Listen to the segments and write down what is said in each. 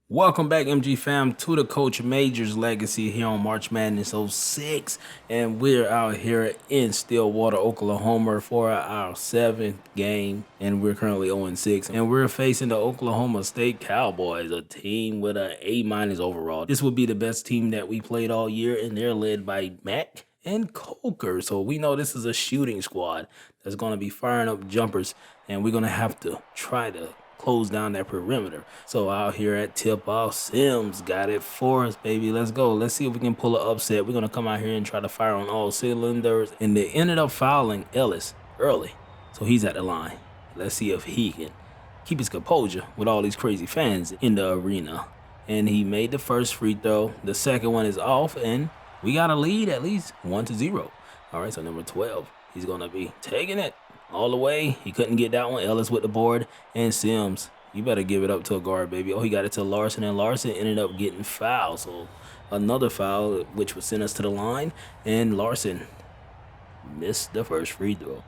Welcome back, MG fam, to the Coach Majors Legacy here on March Madness '06, and we're out here in Stillwater, Oklahoma for our seventh game, and we're currently 0-6, and we're facing the Oklahoma State Cowboys, a team with an A- overall. This would be the best team that we played all year, and they're led by Mac and Coker, so we know this is a shooting squad that's going to be firing up jumpers, and we're going to have to try to close down that perimeter. So out here at tip-off, Sims got it for us, baby. Let's go. Let's see if we can pull an upset. We're going to come out here and try to fire on all cylinders. And they ended up fouling Ellis early, so he's at the line. Let's see if he can keep his composure with all these crazy fans in the arena. And he made the first free throw. The second one is off, and we got a lead at least 1-0. All right, so number 12, he's going to be taking it all the way. He couldn't get that one. Ellis with the board. And Sims, you better give it up to a guard, baby. Oh, he got it to Larson, and Larson ended up getting fouled. So another foul, which would send us to the line. And Larson missed the first free throw.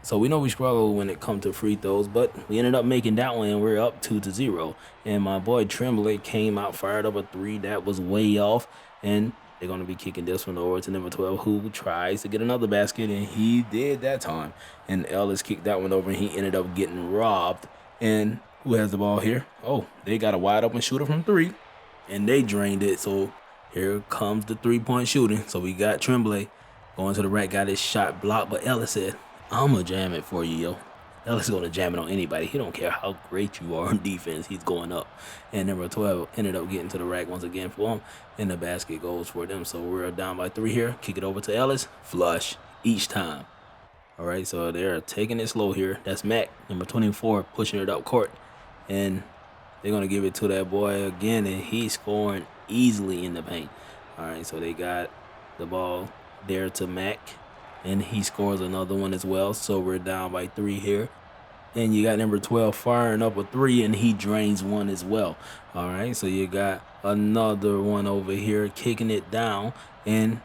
So we know we struggle when it comes to free throws, but we ended up making that one, and we're up 2-0. And my boy Tremblay came out, fired up a three that was way off, and they're going to be kicking this one over to number 12, who tries to get another basket, and he did that time. And Ellis kicked that one over, and he ended up getting robbed. And who has the ball here? Oh, they got a wide open shooter from three, and they drained it. So here comes the three-point shooting. So we got Tremblay going to the rack, got his shot blocked, but Ellis said, I'm going to jam it for you, yo. Ellis is going to jam it on anybody. He don't care how great you are on defense. He's going up. And number 12 ended up getting to the rack once again for him. And the basket goes for them. So we're down by 3 here. Kick it over to Ellis. Flush each time. All right, so they're taking it slow here. That's Mac, number 24, pushing it up court. And they're going to give it to that boy again. And he's scoring easily in the paint. All right, so they got the ball there to Mac. And he scores another one as well. So we're down by 3 here. And you got number 12 firing up a 3, and he drains one as well. All right, so you got another one over here kicking it down. And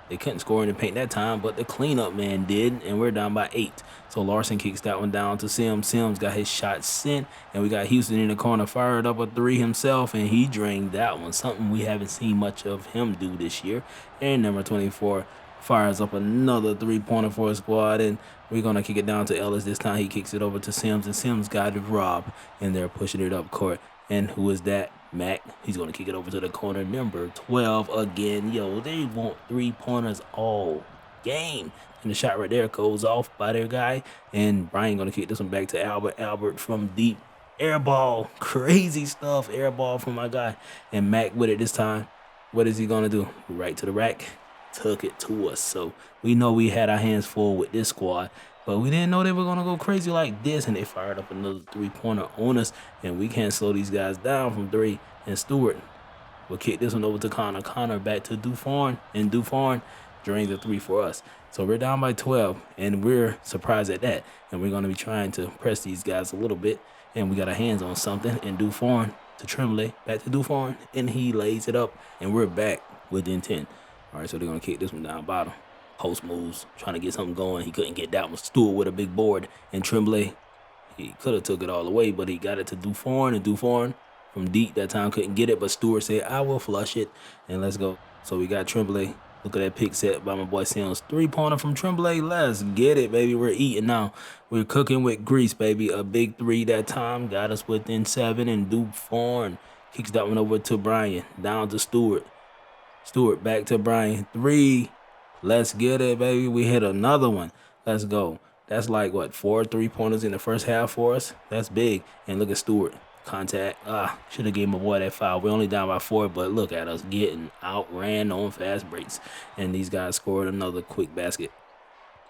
they couldn't score in the paint that time, but the cleanup man did. And we're down by 8. So Larson kicks that one down to Sims. Sims got his shot sent. And we got Houston in the corner, fired up a 3 himself, and he drained that one. Something we haven't seen much of him do this year. And number 24 fires up another three-pointer for his squad, and we're going to kick it down to Ellis. This time he kicks it over to Sims, and Sims got it robbed, and they're pushing it up court. And who is that? Mac. He's going to kick it over to the corner. Number 12 again. Yo, they want three-pointers all game. And the shot right there goes off by their guy, and Brian going to kick this one back to Albert. Albert from deep. Air ball. Crazy stuff. Air ball from my guy. And Mac with it this time. What is he going to do? Right to the rack. Took it to us. So we know we had our hands full with this squad, but we didn't know they were going to go crazy like this, and they fired up another three-pointer on us, and we can't slow these guys down from 3. And Stewart will kick this one over to Connor. Connor back to Dufawn, and Dufawn drains the 3 for us. So we're down by 12, and we're surprised at that, and we're going to be trying to press these guys a little bit, and we got our hands on something, and Dufawn to Tremblay, back to Dufawn, and he lays it up, and we're back within 10. All right, so they're going to kick this one down bottom. Post moves, trying to get something going. He couldn't get that one. Stewart with a big board. And Tremblay, he could have took it all away, but he got it to Dufawn. And Dufawn from deep that time couldn't get it, but Stewart said, I will flush it. And let's go. So we got Tremblay. Look at that pick set by my boy Sims. Three-pointer from Tremblay. Let's get it, baby. We're eating now. We're cooking with grease, baby. A big 3 that time. Got us within 7. And Dufawn kicks that one over to Brian. Down to Stewart. Stewart back to Brian. 3. Let's get it, baby. We hit another one. Let's go. That's like, what, 4 3-pointers in the first half for us? That's big. And look at Stewart. Contact. Should have gave my boy that foul. We're only down by 4, but look at us getting outran on fast breaks. And these guys scored another quick basket.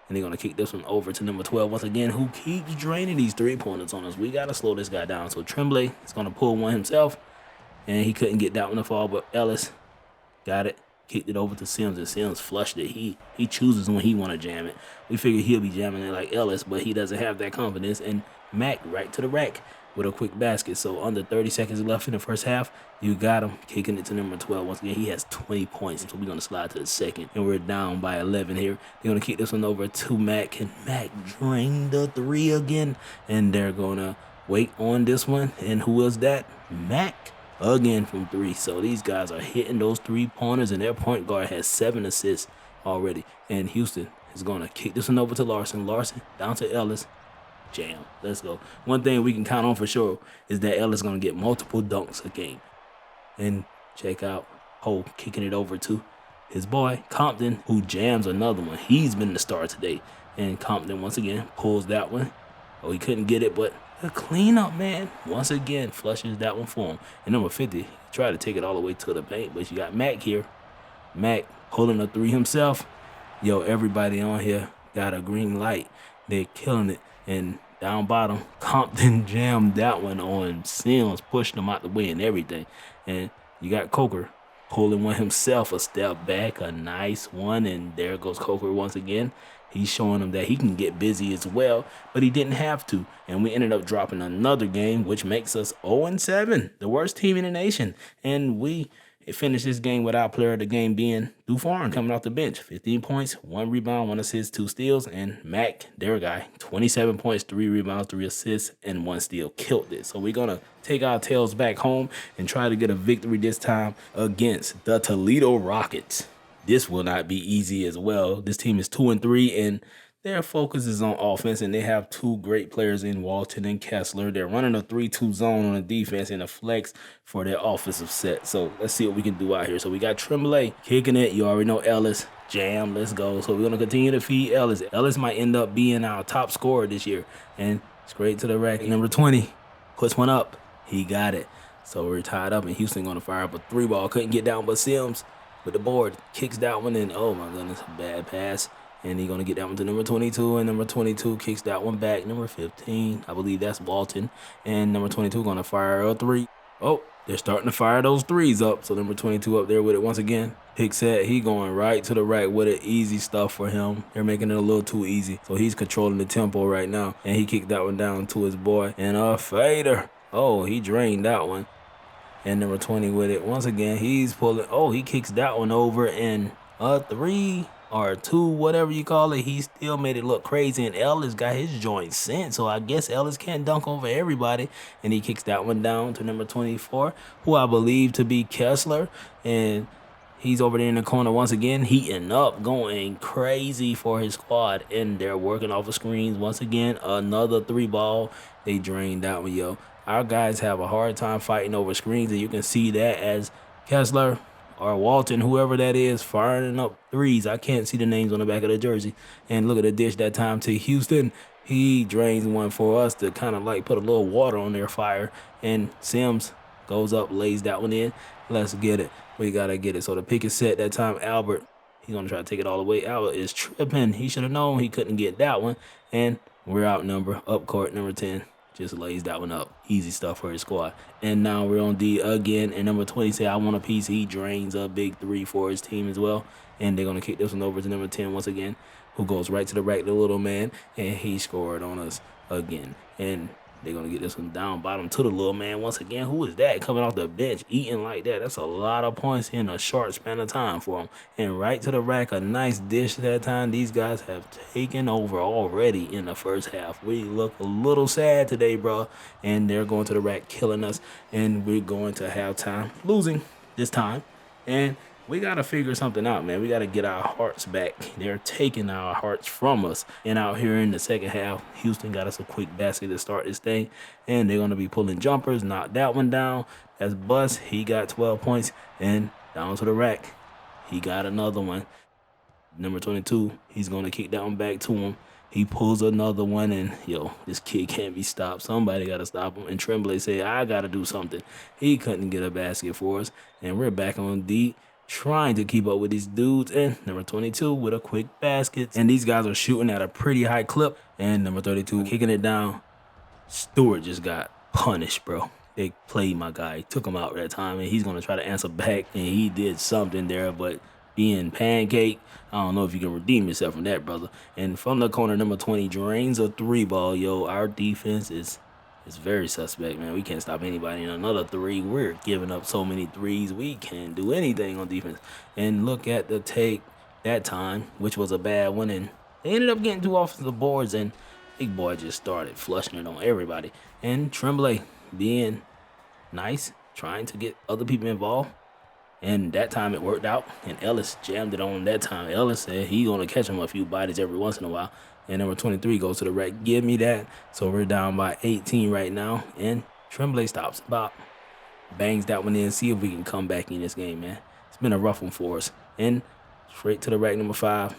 And they're going to kick this one over to number 12 once again, who keeps draining these 3-pointers on us. We got to slow this guy down. So Tremblay is going to pull one himself. And he couldn't get that one to fall, but Ellis got it, kicked it over to Sims, and Sims flushed it. He chooses when he want to jam it. We figured he'll be jamming it like Ellis, but he doesn't have that confidence. And Mac right to the rack with a quick basket. So under 30 seconds left in the first half, you got him kicking it to number 12. Once again, he has 20 points, so we're going to slide to the second. And we're down by 11 here. They're going to kick this one over to Mac, and Mac drained the 3 again. And they're going to wait on this one. And who is that? Mac again from 3. So these guys are hitting those 3-pointers, and their point guard has 7 assists already. And Houston is going to kick this one over to Larson. Larson down to Ellis. Jam. Let's go. One thing we can count on for sure is that Ellis is going to get multiple dunks a game. And check out Ho kicking it over to his boy Compton, who jams another one. He's been the star today. And Compton once again pulls that one. Oh, he couldn't get it, but a cleanup, man. Once again, flushes that one for him. And number 50 tried to take it all the way to the paint, but you got Mac here. Mac pulling a 3 himself. Yo, everybody on here got a green light. They're killing it. And down bottom, Compton jammed that one on Sims, pushed him out the way and everything. And you got Coker pulling one himself, a step back, a nice one. And there goes Coker once again. He's showing him that he can get busy as well, but he didn't have to. And we ended up dropping another game, which makes us 0-7, the worst team in the nation. And we finished this game with our player of the game being Dufaren coming off the bench. 15 points, 1 rebound, 1 assist, 2 steals. And Mac, their guy, 27 points, 3 rebounds, 3 assists, and 1 steal. Killed it. So we're going to take our tails back home and try to get a victory this time against the Toledo Rockets. This will not be easy as well. This team is 2-3, and their focus is on offense, and they have 2 great players in Walton and Kessler. They're running a 3-2 zone on the defense and a flex for their offensive set. So let's see what we can do out here. So we got Tremblay kicking it. You already know Ellis. Jam, let's go. So we're going to continue to feed Ellis. Ellis might end up being our top scorer this year. And straight to the rack. Number 20 puts one up. He got it. So we're tied up, and Houston going to fire up a 3-ball. Couldn't get down, but Sims with the board kicks that one in. Oh my goodness, a bad pass. And he's going to get that one to number 22, and number 22 kicks that one back. Number 15, I believe that's Walton. And number 22 going to fire a 3. Oh, they're starting to fire those 3s up. So number 22 up there with it once again. Pick set, he going right to the rack with it. Easy stuff for him. They're making it a little too easy. So he's controlling the tempo right now. And he kicked that one down to his boy. And a fader. Oh, he drained that one. And number 20 with it. Once again, he's pulling. Oh, he kicks that one over. And a 3 or 2, whatever you call it, he still made it look crazy. And Ellis got his joint sent. So I guess Ellis can't dunk over everybody. And he kicks that one down to number 24, who I believe to be Kessler. And he's over there in the corner once again, heating up, going crazy for his squad. And they're working off of screens once again. Another 3-ball. They drained that one, yo. Our guys have a hard time fighting over screens, and you can see that as Kessler or Walton, whoever that is, firing up 3s. I can't see the names on the back of the jersey. And look at the dish that time to Houston. He drains one for us to kind of like put a little water on their fire. And Sims goes up, lays that one in. Let's get it. We got to get it. So the pick is set that time. Albert, he's going to try to take it all the way. Albert is tripping. He should have known he couldn't get that one. And we're outnumbered. Up court, number 10. Just lays that one up. Easy stuff for his squad. And now we're on D again. And number 20 say, I want a piece. He drains a big 3 for his team as well. And they're going to kick this one over to number 10 once again, who goes right to the rack, the little man. And he scored on us again. And they're going to get this one down bottom to the little man once again. Who is that coming off the bench eating like that? That's a lot of points in a short span of time for him. And right to the rack, a nice dish that time. These guys have taken over already in the first half. We look a little sad today, bro. And they're going to the rack, killing us. And we're going to halftime, losing this time. And we got to figure something out, man. We got to get our hearts back. They're taking our hearts from us. And out here in the second half, Houston got us a quick basket to start this thing. And they're going to be pulling jumpers. Knock that one down. That's Bus. He got 12 points. And down to the rack, he got another one. Number 22, he's going to kick that one back to him. He pulls another one, and, yo, this kid can't be stopped. Somebody got to stop him. And Tremblay said, I got to do something. He couldn't get a basket for us. And we're back on D, trying to keep up with these dudes. And number 22 with a quick basket. And these guys are shooting at a pretty high clip. And number 32 kicking it down. Stewart just got punished, bro. They played my guy. He took him out that time, and he's going to try to answer back. And he did something there, but being pancake, I don't know if you can redeem yourself from that, brother. And from the corner, number 20 drains a 3-ball. Yo, our defense is very suspect, man. We can't stop anybody. In another 3, we're giving up so many 3s. We can't do anything on defense. And look at the take that time, which was a bad one. And they ended up getting 2 offensive boards, and Big Boy just started flushing it on everybody. And Tremblay being nice, trying to get other people involved. And that time it worked out, and Ellis jammed it on that time. Ellis said he gonna catch him a few bodies every once in a while. And number 23 goes to the rack. Give me that. So we're down by 18 right now, and Tremblay stops about, bangs that one in. See if we can come back in this game, man. It's been a rough one for us. And straight to the rack, number 5.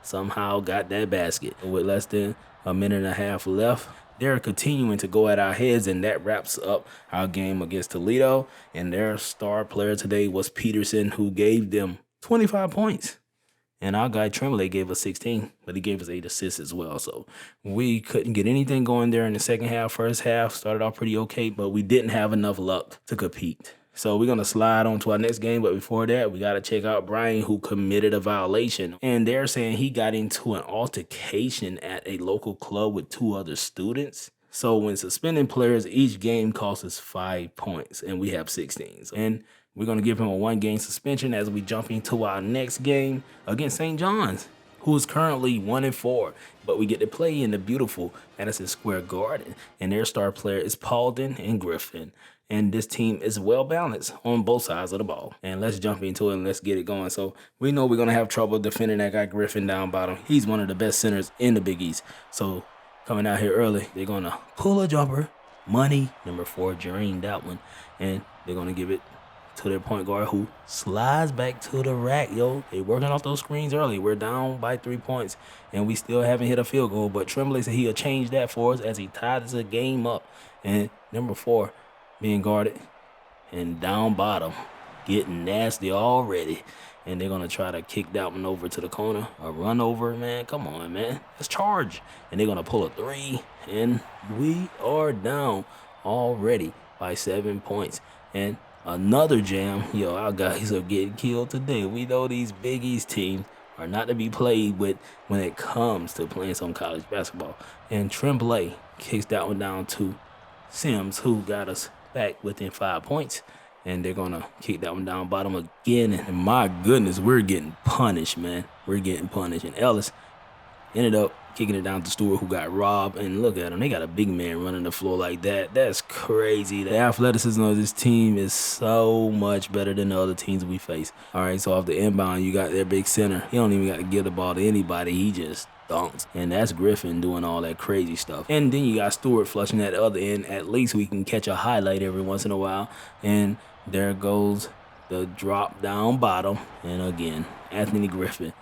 Somehow got that basket with less than a minute and a half left. They're continuing to go at our heads, and that wraps up our game against Toledo. And their star player today was Peterson, who gave them 25 points. And our guy Tremblay gave us 16, but he gave us 8 assists as well. So we couldn't get anything going there in the second half. First half started off pretty okay, but we didn't have enough luck to compete. So we're going to slide on to our next game. But before that, we got to check out Brian, who committed a violation. And they're saying he got into an altercation at a local club with 2 other students. So when suspending players, each game costs us 5 points, and we have 16. And we're going to give him a 1-game suspension as we jump into our next game against St. John's, who is currently 1-4. But we get to play in the beautiful Madison Square Garden. And their star player is Paulden and Griffin. And this team is well-balanced on both sides of the ball. And let's jump into it and let's get it going. So we know we're going to have trouble defending that guy Griffin down bottom. He's one of the best centers in the Big East. So coming out here early, they're going to pull a jumper. Money, number 4, drain that one. And they're going to give it to their point guard, who slides back to the rack. Yo, they working off those screens early. We're down by 3 points, and we still haven't hit a field goal. But Tremblay said he'll change that for us as he ties the game up. And number 4 being guarded, and down bottom, getting nasty already. And they're going to try to kick that one over to the corner. A run over, man. Come on, man. Let's charge. And they're going to pull a 3. And we are down already by 7 points. And another jam. Yo, our guys are getting killed today. We know these Big East teams are not to be played with when it comes to playing some college basketball. And Tremblay kicks that one down to Sims, who got us back within 5 points. And they're going to kick that one down bottom again. And my goodness, we're getting punished, man. We're getting punished. And Ellis ended up kicking it down to Stewart, who got robbed. And look at him. They got a big man running the floor like that. That's crazy. The athleticism of this team is so much better than the other teams we face. All right, so off the inbound, you got their big center. He don't even got to give the ball to anybody. He just dunks. And that's Griffin doing all that crazy stuff. And then you got Stewart flushing at the other end. At least we can catch a highlight every once in a while. And there goes the drop down bottom. And again, Anthony Griffin,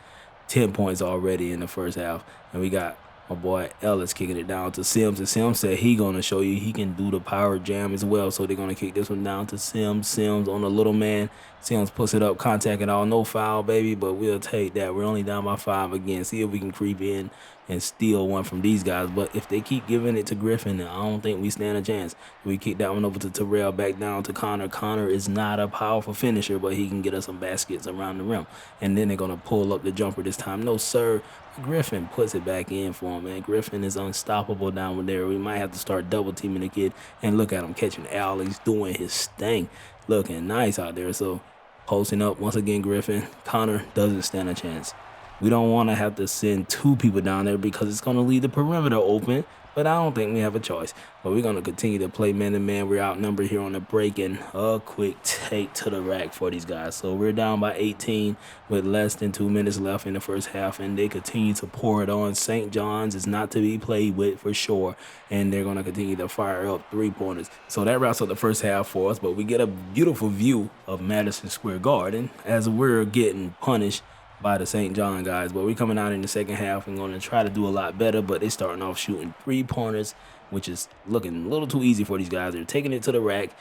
10 points already in the first half. And we got my boy Ellis kicking it down to Sims. And Sims said he going to show you he can do the power jam as well. So they're going to kick this one down to Sims. Sims on the little man. Sims puts it up, contact and all. No foul, baby, but we'll take that. We're only down by 5 again. See if we can creep in and steal one from these guys. But if they keep giving it to Griffin, I don't think we stand a chance. We kick that one over to Terrell, back down to Connor. Connor is not a powerful finisher, but he can get us some baskets around the rim. And then they're going to pull up the jumper this time. No, sir. Griffin puts it back in for him, man. Griffin is unstoppable down there. We might have to start double teaming the kid. And look at him catching alleys, doing his thing. Looking nice out there. So posting up once again, Griffin. Connor doesn't stand a chance. We don't want to have to send 2 people down there because it's going to leave the perimeter open. But I don't think we have a choice. But we're going to continue to play man-to-man. We're outnumbered here on the break, and a quick take to the rack for these guys. So we're down by 18 with less than 2 minutes left in the first half, and they continue to pour it on. St. John's is not to be played with for sure, and they're going to continue to fire up 3-pointers. So that wraps up the first half for us, but we get a beautiful view of Madison Square Garden as we're getting punished by the St. John guys. But we're coming out in the second half and going to try to do a lot better, but they're starting off shooting 3-pointers, which is looking a little too easy for these guys. They're taking it to the rack,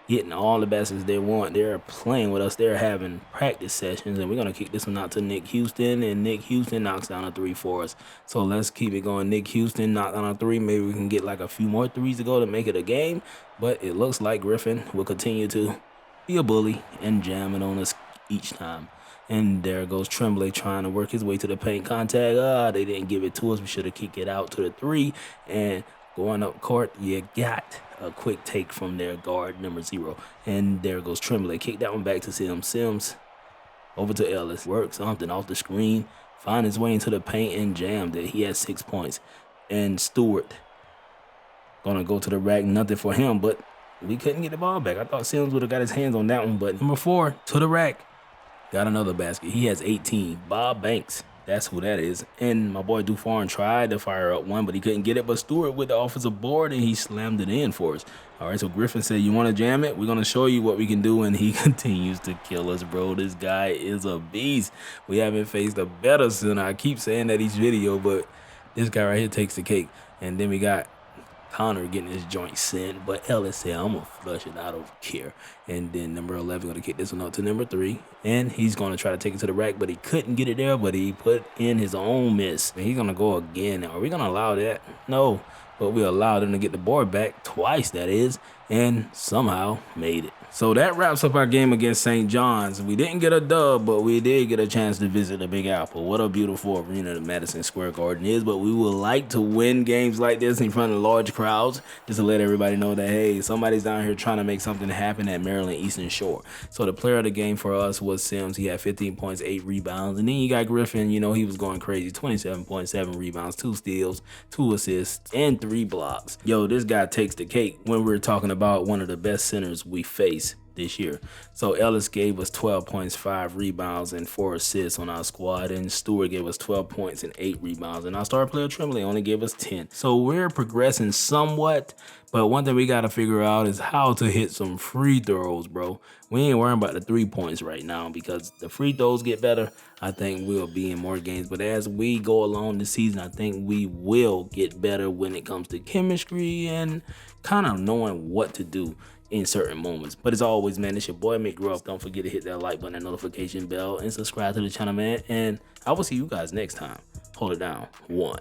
getting all the baskets they want. They're playing with us. They're having practice sessions, and we're going to kick this one out to Nick Houston, and Nick Houston knocks down a 3 for us. So let's keep it going. Nick Houston knocked down a 3. Maybe we can get like a few more 3s to go to make it a game, but it looks like Griffin will continue to be a bully and jam it on us each time. And there goes Tremblay trying to work his way to the paint contact. They didn't give it to us. We should have kicked it out to the 3. And going up court, you got a quick take from their guard, number 0. And there goes Tremblay. Kick that one back to Sims. Sims over to Ellis. Work something off the screen. Find his way into the paint and jammed it. He has 6 points. And Stewart going to go to the rack. Nothing for him, but we couldn't get the ball back. I thought Sims would have got his hands on that one, but number 4 to the rack. Got another basket. He has 18. Bob Banks. That's who that is. And my boy Dufarin tried to fire up one, but he couldn't get it. But Stewart with the offensive board, and he slammed it in for us. All right, so Griffin said, you want to jam it? We're going to show you what we can do. And he continues to kill us, bro. This guy is a beast. We haven't faced a better center. I keep saying that each video, but this guy right here takes the cake. And then we got Connor getting his joint sent, but Ellis said, I'm going to flush it. I don't care. And then number 11 going to kick this one out to number 3. And he's going to try to take it to the rack, but he couldn't get it there, but he put in his own miss. And he's going to go again. Are we going to allow that? No, but we allowed him to get the board back twice, that is, and somehow made it. So that wraps up our game against St. John's. We didn't get a dub, but we did get a chance to visit the Big Apple. What a beautiful arena the Madison Square Garden is, but we would like to win games like this in front of large crowds, just to let everybody know that, hey, somebody's down here trying to make something happen at Maryland Eastern Shore. So the player of the game for us was Sims. He had 15 points, 8 rebounds. And then you got Griffin, you know, he was going crazy. 27.7 rebounds, 2 steals, 2 assists, and 3 blocks. Yo, this guy takes the cake when we're talking about one of the best centers we face this year. So Ellis gave us 12 points, 5 rebounds, and 4 assists on our squad, and Stewart gave us 12 points and 8 rebounds, and our star player Tremblay only gave us 10. So we're progressing somewhat, but one thing we got to figure out is how to hit some free throws, bro. We ain't worrying about the 3 points right now, because the free throws get better. I think we'll be in more games, but as we go along this season, I think we will get better when it comes to chemistry and kind of knowing what to do in certain moments. But as always, man, it's your boy McGruff. Don't forget to hit that like button and notification bell and subscribe to the channel, man. And I will see you guys next time. Hold it down. 1.